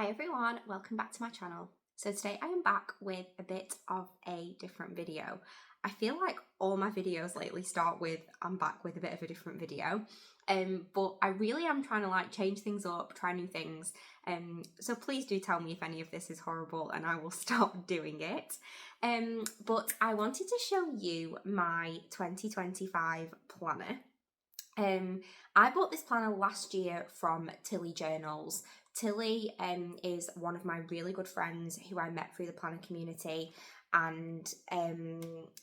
Hi everyone, welcome back to my channel. So today I am back with a bit of a different video. I feel like all my videos lately start with I'm back with a bit of a different video, but I really am trying to change things up, try new things, so please do tell me if any of this is horrible and I will stop doing it. But I wanted to show you my 2025 planner. I bought this planner last year from Tilly Journals. Tilly is one of my really good friends who I met through the planner community, and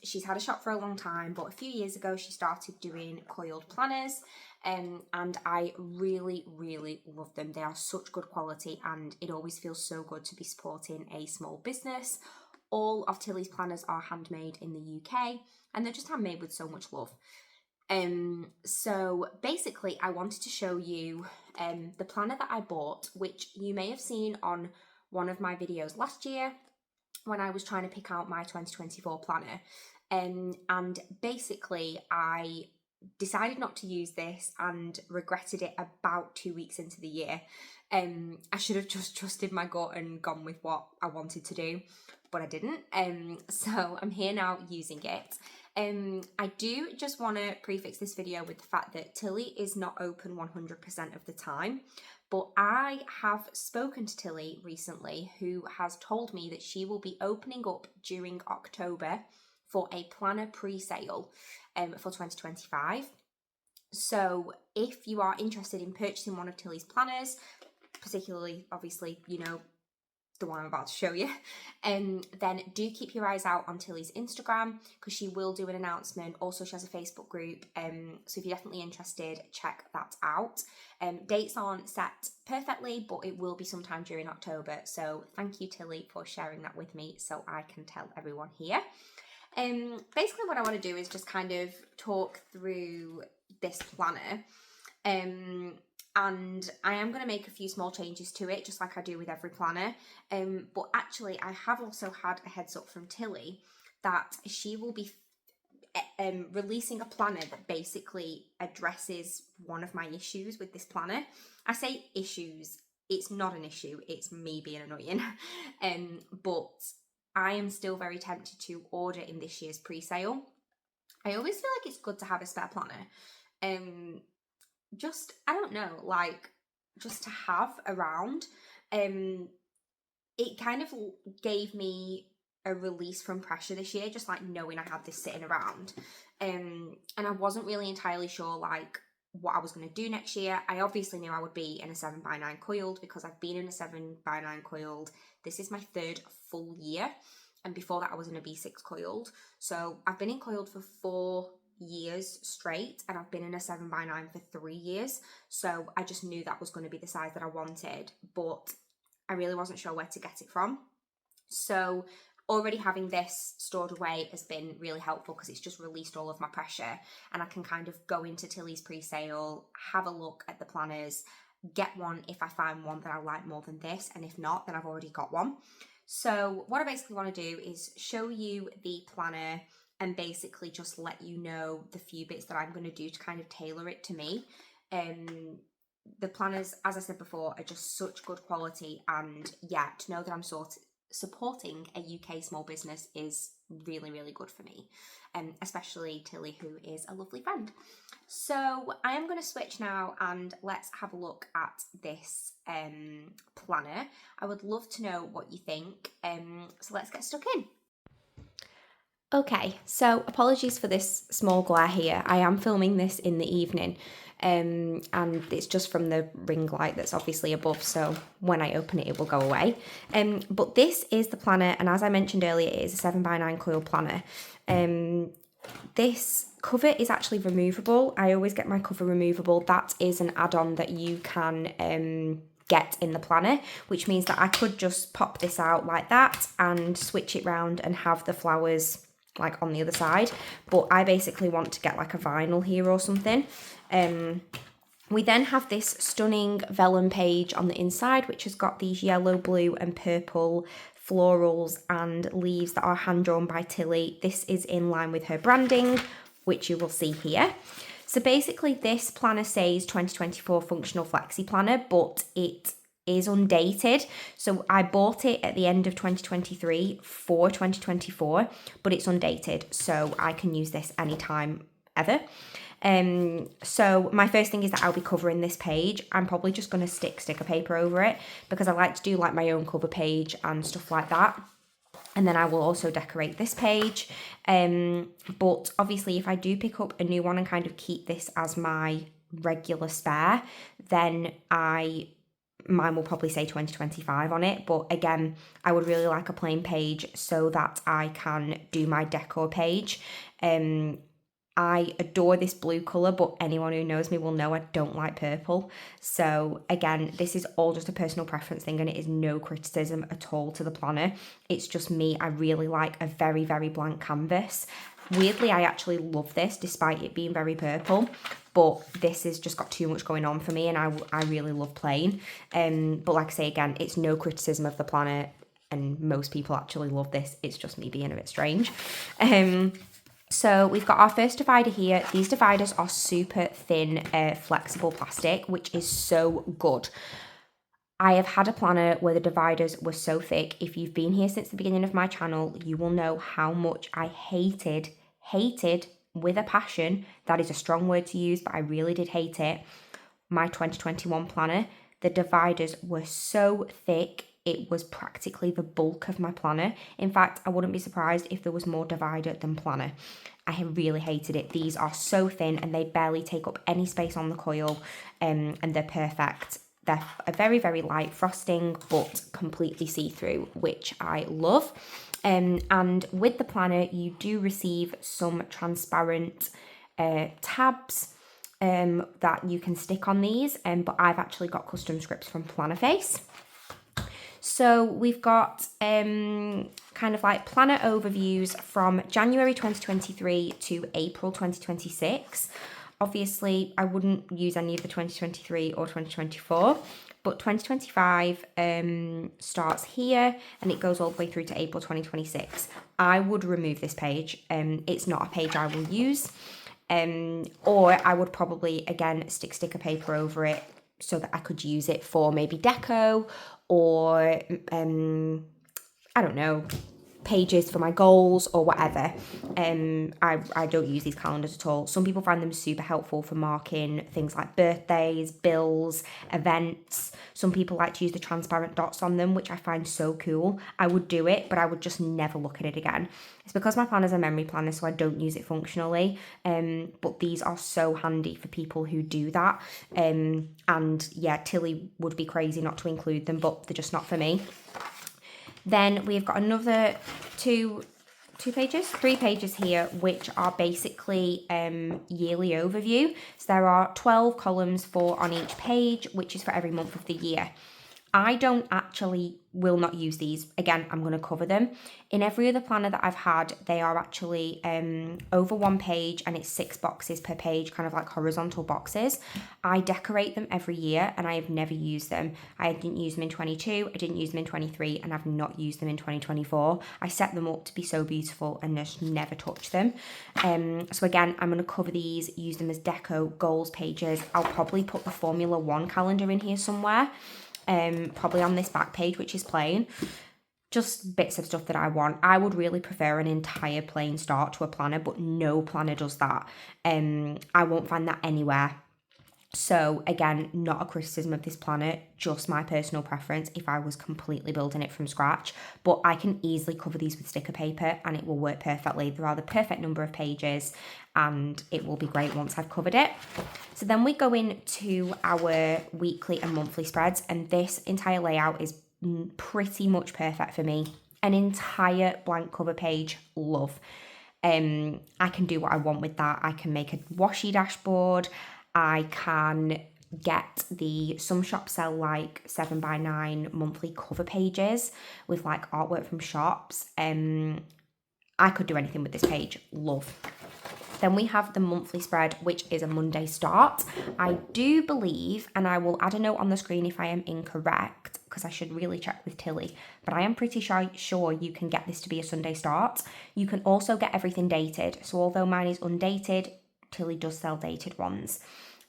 she's had a shop for a long time, but a few years ago she started doing Coiled planners, and I really love them. They are such good quality and it always feels so good to be supporting a small business. All of Tilly's planners are handmade in the UK and they're just handmade with so much love. So basically I wanted to show you the planner that I bought, which you may have seen on one of my videos last year when I was trying to pick out my 2024 planner. And basically I decided not to use this and regretted it about 2 weeks into the year. I should have just trusted my gut and gone with what I wanted to do, but I didn't. So I'm here now using it. I do just want to prefix this video with the fact that Tilly is not open 100% of the time, but I have spoken to Tilly recently, who has told me that she will be opening up during October for a planner pre-sale for 2025. So if you are interested in purchasing one of Tilly's planners, particularly obviously, you know, the one I'm about to show you, then do keep your eyes out on Tilly's Instagram because she will do an announcement. Also, she has a Facebook group, so if you're definitely interested, check that out. Dates aren't set perfectly, but it will be sometime during October. So thank you, Tilly, for sharing that with me so I can tell everyone here. Basically what I want to do is just kind of talk through this planner. And I am going to make a few small changes to it, just like I do with every planner. But actually, I have also had a heads up from Tilly that she will be releasing a planner that basically addresses one of my issues with this planner. I say issues, it's not an issue, it's me being annoying. But I am still very tempted to order in this year's pre-sale. I always feel like it's good to have a spare planner. Just, I don't know, just to have around. It kind of gave me a release from pressure this year, just knowing I had this sitting around. And I wasn't really entirely sure what I was going to do next year. I obviously knew I would be in a 7x9 coiled because I've been in a 7x9 coiled. This is my third full year, and before that I was in a B6 coiled. So I've been in coiled for 4 years straight, and I've been in a 7x9 for 3 years. So I just knew that was going to be the size that I wanted, but I really wasn't sure where to get it from. So already having this stored away has been really helpful because it's just released all of my pressure, and I can kind of go into Tilly's pre-sale, have a look at the planners, get one if I find one that I like more than this, and if not, then I've already got one. So what I basically want to do is show you the planner and basically just let you know the few bits that I'm going to do to kind of tailor it to me. The planners, as I said before, are just such good quality, and yeah, to know that I'm supporting a UK small business is really good for me, especially Tilly, who is a lovely friend. So I am going to switch now and let's have a look at this planner. I would love to know what you think, so let's get stuck in. Okay, so apologies for this small glare here. I am filming this in the evening, and it's just from the ring light that's obviously above, so when I open it, it will go away. But this is the planner, and as I mentioned earlier, it is a 7x9 coil planner. This cover is actually removable. I always get my cover removable. That is an add-on that you can get in the planner, which means that I could just pop this out like that and switch it round and have the flowers on the other side, but I basically want to get a vinyl here or something. We then have this stunning vellum page on the inside, which has got these yellow, blue and purple florals and leaves that are hand drawn by Tilly. This is in line with her branding, which you will see here. So basically this planner says 2024 functional flexi planner, but it is undated. So I bought it at the end of 2023 for 2024, but it's undated, so I can use this anytime ever. So my first thing is that I'll be covering this page. I'm probably just going to stick sticker paper over it because I like to do like my own cover page and stuff like that. And then I will also decorate this page. But obviously if I do pick up a new one and kind of keep this as my regular spare, then mine will probably say 2025 on it. But again, I would really like a plain page so that I can do my decor page. I adore this blue colour, but anyone who knows me will know I don't like purple. So again, this is all just a personal preference thing, and it is no criticism at all to the planner. It's just me. I really like a very, very blank canvas. Weirdly, I actually love this despite it being very purple, but this has just got too much going on for me, and I really love plain. But like I say, again, it's no criticism of the planner, and most people actually love this. It's just me being a bit strange. So we've got our first divider here. These dividers are super thin, flexible plastic, which is so good. I have had a planner where the dividers were so thick. If you've been here since the beginning of my channel, you will know how much I hated with a passion. That is a strong word to use, but I really did hate it. My 2021 planner, the dividers were so thick. It was practically the bulk of my planner. In fact, I wouldn't be surprised if there was more divider than planner. I really hated it. These are so thin and they barely take up any space on the coil, and they're perfect. They're a very, very light frosting, but completely see-through, which I love. And with the planner, you do receive some transparent tabs that you can stick on these, but I've actually got custom scripts from Plannerface. So we've got kind of like planner overviews from January 2023 to April 2026. Obviously, I wouldn't use any of the 2023 or 2024, but 2025 starts here and it goes all the way through to April 2026. I would remove this page. It's not a page I will use. Or I would probably, again, stick sticker paper over it so that I could use it for maybe deco or, I don't know, pages for my goals or whatever. I don't use these calendars at all. Some people find them super helpful for marking things like birthdays, bills, events. Some people like to use the transparent dots on them, which I find so cool. I would do it, but I would just never look at it again. It's because my planner's a memory planner, so I don't use it functionally. But these are so handy for people who do that. And yeah, Tilly would be crazy not to include them, but they're just not for me. Then we've got another three pages here, which are basically yearly overview. So there are 12 columns, 4 on each page, which is for every month of the year. I will not use these. Again, I'm going to cover them. In every other planner that I've had, they are actually over one page and it's 6 boxes per page, kind of like horizontal boxes. I decorate them every year and I have never used them. I didn't use them in 22, I didn't use them in 23, and I've not used them in 2024. I set them up to be so beautiful and just never touch them. So again, I'm going to cover these, use them as deco goals pages. I'll probably put the Formula 1 calendar in here somewhere. Probably on this back page, which is plain. Just bits of stuff that I want. I would really prefer an entire plain start to a planner, but no planner does that. I won't find that anywhere. So again, not a criticism of this planner, just my personal preference if I was completely building it from scratch. But I can easily cover these with sticker paper and it will work perfectly. There are the perfect number of pages and it will be great once I've covered it. So then we go into our weekly and monthly spreads, and this entire layout is pretty much perfect for me. An entire blank cover page, love. I can do what I want with that. I can make a washi dashboard. I can get some shops sell like 7x9 monthly cover pages with like artwork from shops. I could do anything with this page, love. Then we have the monthly spread, which is a Monday start. I do believe, and I will add a note on the screen if I am incorrect, because I should really check with Tilly, but I am pretty sure you can get this to be a Sunday start. You can also get everything dated. So although mine is undated, Tilly does sell dated ones.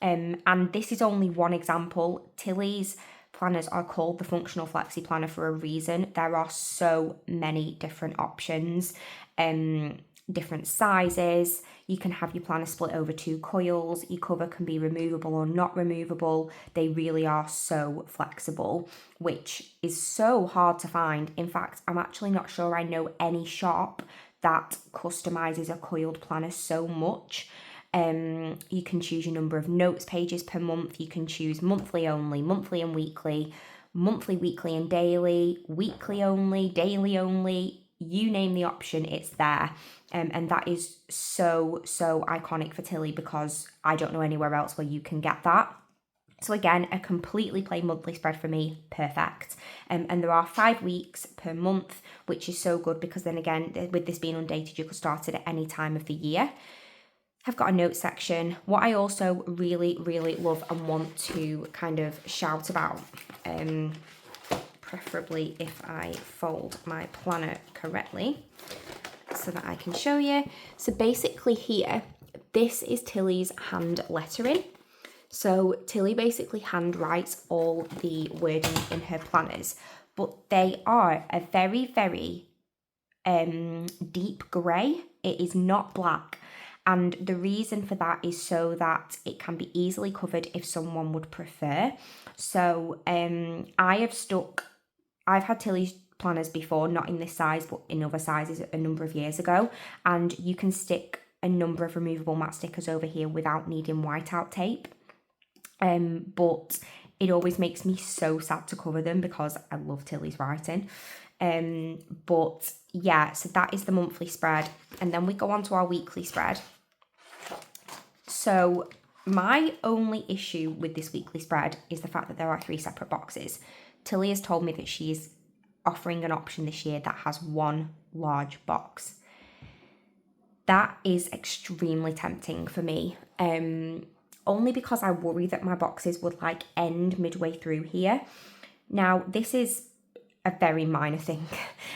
And this is only one example. Tilly's planners are called the functional flexi planner for a reason. There are so many different options, different sizes. You can have your planner split over 2 coils. Your cover can be removable or not removable. They really are so flexible, which is so hard to find. In fact, I'm actually not sure I know any shop that customizes a coiled planner so much. You can choose your number of notes pages per month. You can choose monthly only, monthly and weekly, monthly, weekly and daily, weekly only, daily only. You name the option, it's there. And that is so iconic for Tilly, because I don't know anywhere else where you can get that. So again, a completely plain monthly spread for me, perfect. And there are 5 weeks per month, which is so good, because then again, with this being undated, you could start it at any time of the year. I've got a notes section. What I also really love and want to kind of shout about, preferably if I fold my planner correctly so that I can show you. So basically here, this is Tilly's hand lettering. So Tilly basically hand writes all the wording in her planners, but they are a very deep grey. It is not black. And the reason for that is so that it can be easily covered if someone would prefer. So I've had Tilly's planners before, not in this size, but in other sizes a number of years ago. And you can stick a number of removable matte stickers over here without needing whiteout tape. But it always makes me so sad to cover them because I love Tilly's writing. But yeah, so that is the monthly spread. And then we go on to our weekly spread. So my only issue with this weekly spread is the fact that there are 3 separate boxes. Tilly has told me that she's offering an option this year that has 1 large box. That is extremely tempting for me. Only because I worry that my boxes would like end midway through here. Now, this is a very minor thing,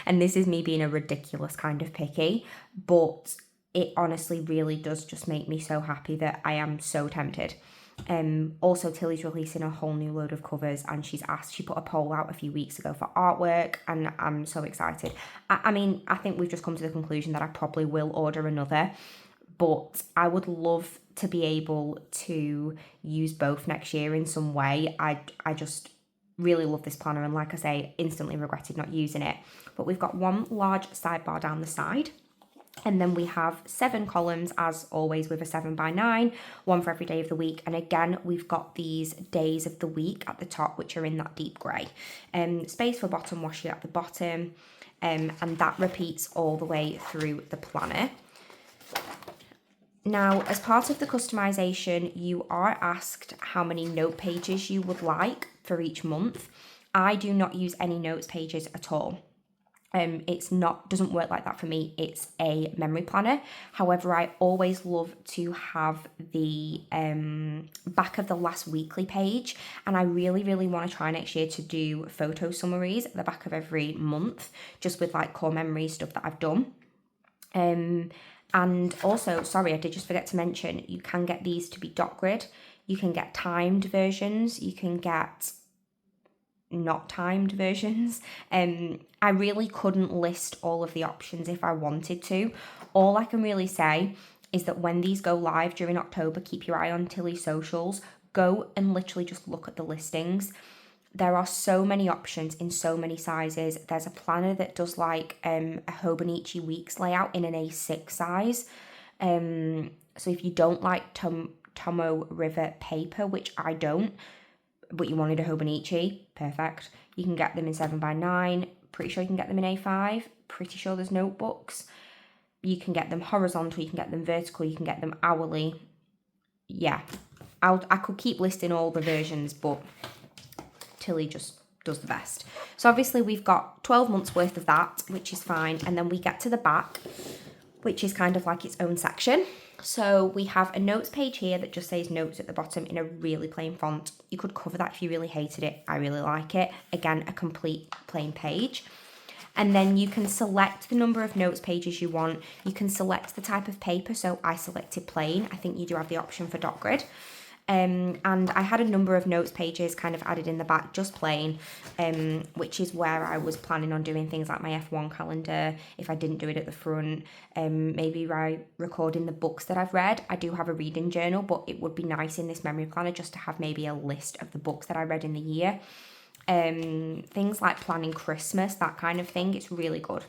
and this is me being a ridiculous kind of picky, but it honestly really does just make me so happy that I am so tempted. Also, Tilly's releasing a whole new load of covers, and she put a poll out a few weeks ago for artwork, and I'm so excited. I mean, I think we've just come to the conclusion that I probably will order another, but I would love to be able to use both next year in some way. I just really love this planner, and like I say, instantly regretted not using it. But we've got 1 large sidebar down the side, and then we have 7 columns as always with a 7x9, 1 for every day of the week. And again, we've got these days of the week at the top, which are in that deep grey. Space for bottom washi at the bottom, and that repeats all the way through the planner. Now, as part of the customization, you are asked how many note pages you would like for each month. I do not use any notes pages at all. Doesn't work like that for me. It's a memory planner. However, I always love to have the back of the last weekly page, and I really want to try next year to do photo summaries at the back of every month, just with like core memory stuff that I've done. And also, sorry, I did just forget to mention, you can get these to be dot grid. You can get timed versions. You can get not timed versions. I really couldn't list all of the options if I wanted to. All I can really say is that when these go live during October, keep your eye on Tilly's socials. Go and literally just look at the listings. There are so many options in so many sizes. There's a planner that does like a Hobonichi Weeks layout in an A6 size. So if you don't like Tomo River paper, which I don't, but you wanted a Hobonichi, perfect. You can get them in 7x9. Pretty sure you can get them in A5. Pretty sure there's notebooks. You can get them horizontal, you can get them vertical, you can get them hourly. Yeah, I could keep listing all the versions, but Tilly just does the best. So obviously we've got 12 months worth of that, which is fine. And then we get to the back, which is kind of like its own section. So we have a notes page here that just says notes at the bottom in a really plain font. You could cover that if you really hated it. I really like it. Again, a complete plain page. And then you can select the number of notes pages you want. You can select the type of paper. So I selected plain. I think you do have the option for dot grid. And I had a number of notes pages kind of added in the back, just plain, which is where I was planning on doing things like my F1 calendar, if I didn't do it at the front, maybe recording the books that I've read. I do have a reading journal, but it would be nice in this memory planner just to have maybe a list of the books that I read in the year. Things like planning Christmas, that kind of thing, it's really good.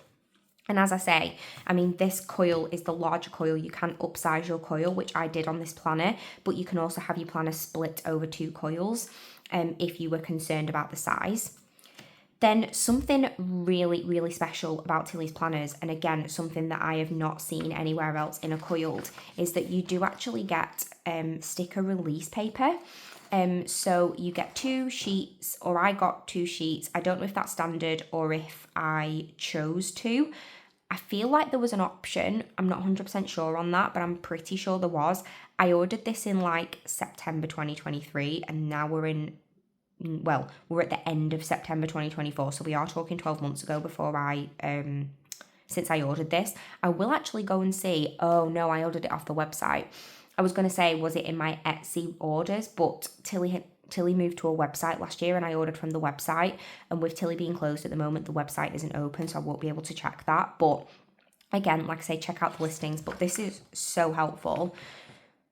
And as I say, I mean, this coil is the larger coil. You can upsize your coil, which I did on this planner, but you can also have your planner split over 2 coils if you were concerned about the size. Then something really, really special about Tilly's planners, and again, something that I have not seen anywhere else in a coiled, is that you do actually get sticker release paper. So you get 2 sheets, or I got 2 sheets. I don't know if that's standard or if I chose to. I feel like there was an option. I'm not 100% sure on that, but I'm pretty sure there was. I ordered this in like September 2023, and now we're at the end of September 2024. So we are talking 12 months ago since I ordered this. I will actually go and see. Oh no, I ordered it off the website. I was going to say, was it in my Etsy orders? But Tilly moved to a website last year and I ordered from the website. And with Tilly being closed at the moment, the website isn't open, so I won't be able to check that. But again, like I say, check out the listings. But this is so helpful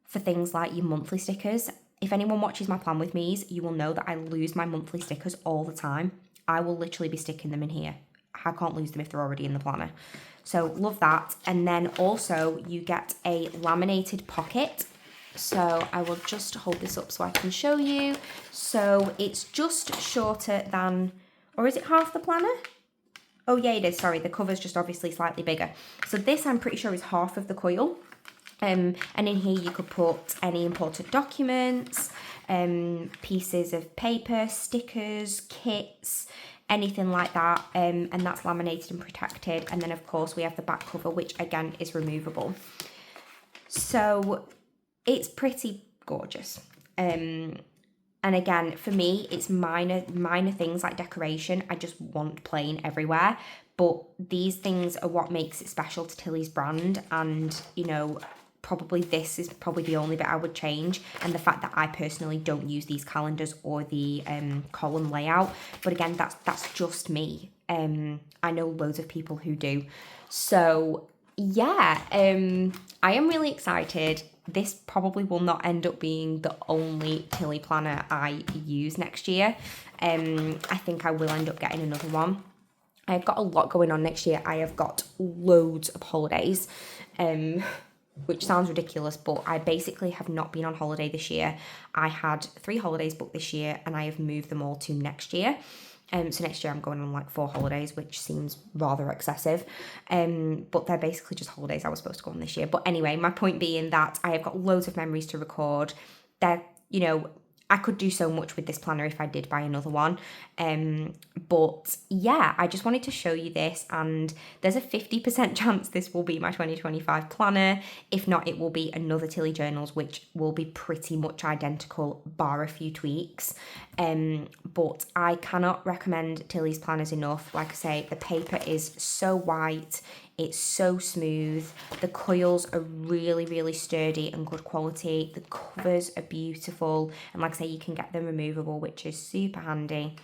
for things like your monthly stickers. If anyone watches my Plan With Me's, you will know that I lose my monthly stickers all the time. I will literally be sticking them in here. I can't lose them if they're already in the planner. So love that. And then also you get a laminated pocket. So I will just hold this up so I can show you. So it's just shorter than, or is it half the planner? Oh yeah, it is. Sorry, the cover's just obviously slightly bigger. So this I'm pretty sure is half of the coil. And in here you could put any important documents, pieces of paper, stickers, kits, anything like that, and that's laminated and protected. And then of course we have the back cover, which again is removable. So it's pretty gorgeous. And again, for me, it's minor things like decoration. I just want plain everywhere. But these things are what makes it special to Tilly's brand. And, you know, probably this is probably the only bit I would change. And the fact that I personally don't use these calendars or the column layout. But again, that's just me. I know loads of people who do. So yeah, I am really excited. This probably will not end up being the only Tilly planner I use next year. I think I will end up getting another one. I've got a lot going on next year. I have got loads of holidays, which sounds ridiculous, but I basically have not been on holiday this year. I had 3 holidays booked this year and I have moved them all to next year. So next year I'm going on like 4 holidays, which seems rather excessive. But they're basically just holidays I was supposed to go on this year. But anyway, my point being that I have got loads of memories to record. They're, you know, I could do so much with this planner if I did buy another one. But yeah, I just wanted to show you this, and there's a 50% chance this will be my 2025 planner. If not, it will be another Tilly Journals, which will be pretty much identical, bar a few tweaks. But I cannot recommend Tilly's planners enough. Like I say, the paper is so white. It's so smooth. The coils are really, really sturdy and good quality. The covers are beautiful. And like I say, you can get them removable, which is super handy.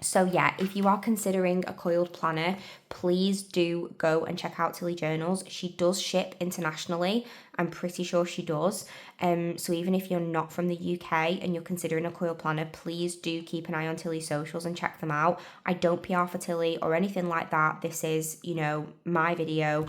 So yeah, if you are considering a coiled planner, please do go and check out Tilly Journals. She does ship internationally. I'm pretty sure she does. So even if you're not from the UK and you're considering a coiled planner, please do keep an eye on Tilly's socials and check them out. I don't PR for Tilly or anything like that. This is, you know, my video.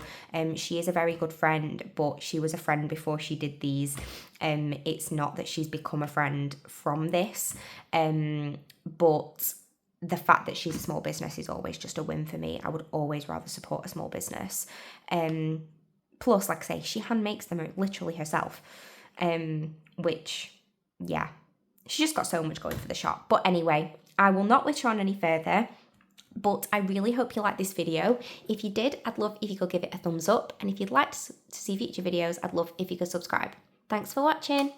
She is a very good friend, but she was a friend before she did these. It's not that she's become a friend from this, but the fact that she's a small business is always just a win for me. I would always rather support a small business. Plus, like I say, she hand makes them literally herself, which, yeah, she just got so much going for the shop. But anyway, I will not litter on any further, but I really hope you liked this video. If you did, I'd love if you could give it a thumbs up. And if you'd like to see future videos, I'd love if you could subscribe. Thanks for watching.